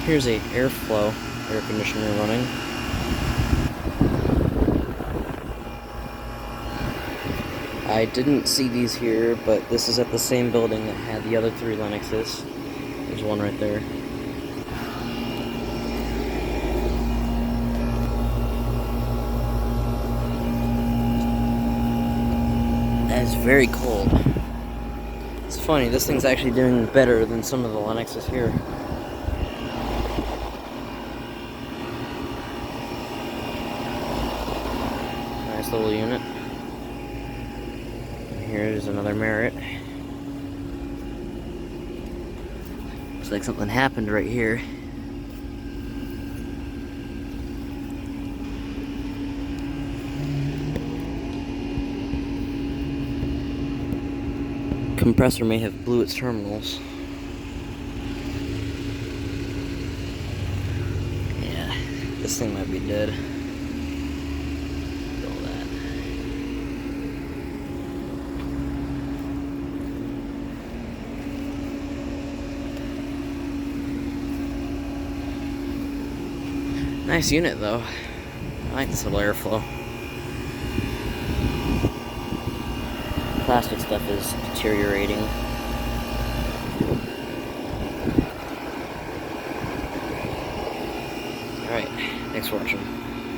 Here's a Aire-Flow air conditioner running. I didn't see these here, but this is at the same building that had the other 3 Lennoxes. There's one right there. That is very cold. It's funny, this thing's actually doing better than some of the Lennoxes here. Nice little unit. And here's another Merit. Looks like something happened right here. Compressor may have blew its terminals. Yeah, this thing might be dead. Look at all that. Nice unit though. I like this little Aire-Flow. Plastic stuff is deteriorating. Alright, thanks for watching.